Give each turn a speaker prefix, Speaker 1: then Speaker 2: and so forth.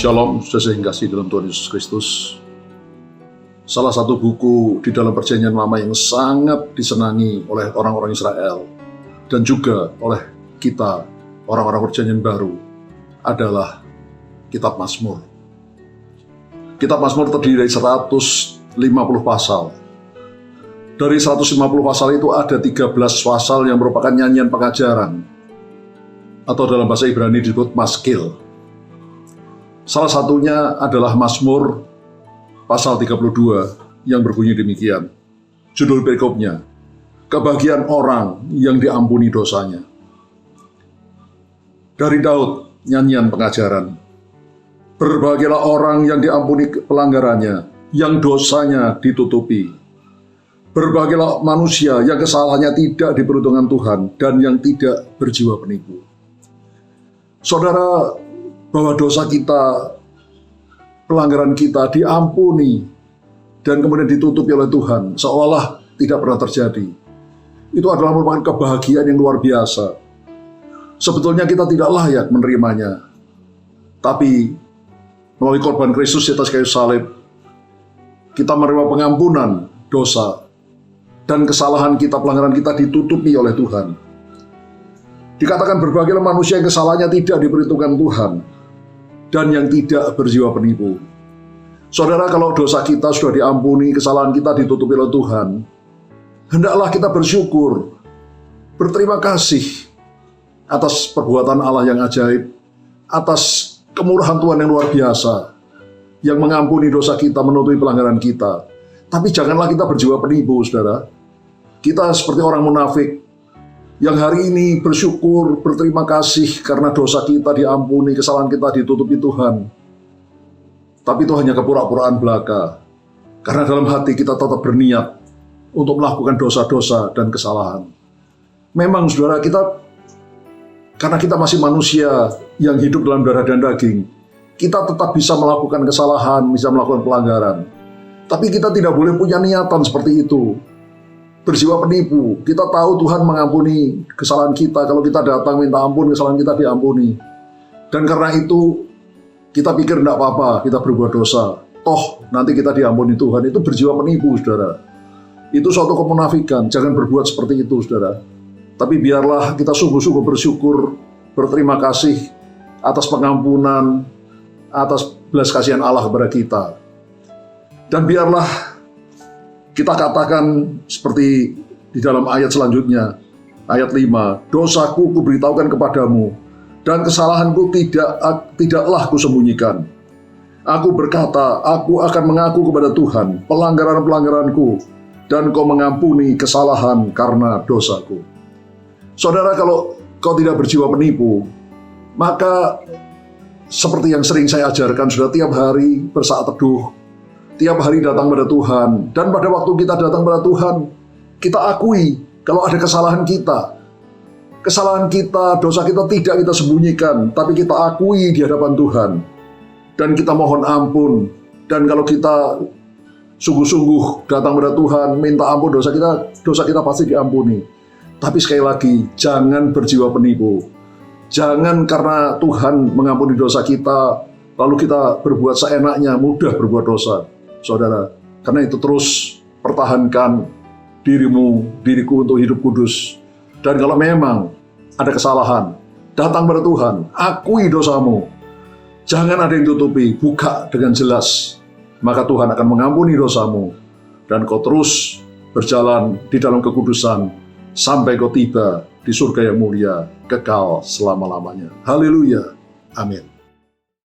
Speaker 1: Shalom, saudara yang kasih dalam Tuhan Yesus Kristus. Salah satu buku di dalam Perjanjian Lama yang sangat disenangi oleh orang-orang Israel dan juga oleh kita, orang-orang Perjanjian Baru, adalah Kitab Mazmur. Kitab Mazmur terdiri dari 150 pasal. Dari 150 pasal itu ada 13 pasal yang merupakan nyanyian pengajaran, atau dalam bahasa Ibrani disebut maskil. Salah satunya adalah Mazmur pasal 32 yang berbunyi demikian. Judul perikopnya, kebahagiaan orang yang diampuni dosanya. Dari Daud, nyanyian pengajaran. Berbahagialah orang yang diampuni pelanggarannya, yang dosanya ditutupi. Berbahagialah manusia yang kesalahannya tidak diperhitungkan Tuhan dan yang tidak berjiwa penipu. Saudara, bahwa dosa kita, pelanggaran kita diampuni dan kemudian ditutupi oleh Tuhan, seolah tidak pernah terjadi. Itu adalah merupakan kebahagiaan yang luar biasa. Sebetulnya kita tidak layak menerimanya, tapi melalui korban Kristus di atas kayu salib, kita menerima pengampunan dosa dan kesalahan kita, pelanggaran kita ditutupi oleh Tuhan. Dikatakan berbahagialah manusia yang kesalahannya tidak diperhitungkan Tuhan dan yang tidak berjiwa penipu. Saudara, kalau dosa kita sudah diampuni, kesalahan kita ditutupi oleh Tuhan, hendaklah kita bersyukur, berterima kasih atas perbuatan Allah yang ajaib, atas kemurahan Tuhan yang luar biasa, yang mengampuni dosa kita, menutupi pelanggaran kita. Tapi janganlah kita berjiwa penipu, saudara. Kita seperti orang munafik, yang hari ini bersyukur, berterima kasih karena dosa kita diampuni, kesalahan kita ditutupi Tuhan. Tapi itu hanya kepura-puraan belaka. Karena dalam hati kita tetap berniat untuk melakukan dosa-dosa dan kesalahan. Memang saudara, karena kita masih manusia yang hidup dalam darah dan daging, kita tetap bisa melakukan kesalahan, bisa melakukan pelanggaran. Tapi kita tidak boleh punya niatan seperti itu. Berjiwa penipu, kita tahu Tuhan mengampuni kesalahan kita. Kalau kita datang minta ampun, kesalahan kita diampuni. Dan karena itu, kita pikir tidak apa-apa, kita berbuat dosa. Toh, nanti kita diampuni Tuhan. Itu berjiwa penipu, saudara. Itu suatu kemunafikan, jangan berbuat seperti itu, saudara. Tapi biarlah kita sungguh-sungguh bersyukur, berterima kasih atas pengampunan, atas belas kasihan Allah kepada kita. Dan biarlah kita katakan seperti di dalam ayat selanjutnya, ayat 5, dosaku kuberitahukan kepadamu, dan kesalahanku tidaklah kusembunyikan. Aku berkata, aku akan mengaku kepada Tuhan pelanggaran-pelanggaranku, dan kau mengampuni kesalahan karena dosaku. Saudara, kalau kau tidak berjiwa penipu, maka seperti yang sering saya ajarkan, sudah tiap hari bersaat teduh, tiap hari datang pada Tuhan, dan pada waktu kita datang pada Tuhan, kita akui kalau ada kesalahan kita. Kesalahan kita, dosa kita tidak kita sembunyikan, tapi kita akui di hadapan Tuhan. Dan kita mohon ampun. Dan kalau kita sungguh-sungguh datang pada Tuhan, minta ampun dosa kita pasti diampuni. Tapi sekali lagi, jangan berjiwa penipu. Jangan karena Tuhan mengampuni dosa kita, lalu kita berbuat seenaknya, mudah berbuat dosa. Saudara, karena itu terus pertahankan diriku untuk hidup kudus. Dan kalau memang ada kesalahan, datang pada Tuhan, akui dosamu. Jangan ada yang tutupi, buka dengan jelas. Maka Tuhan akan mengampuni dosamu. Dan kau terus berjalan di dalam kekudusan, sampai kau tiba di surga yang mulia, kekal selama-lamanya. Haleluya. Amin.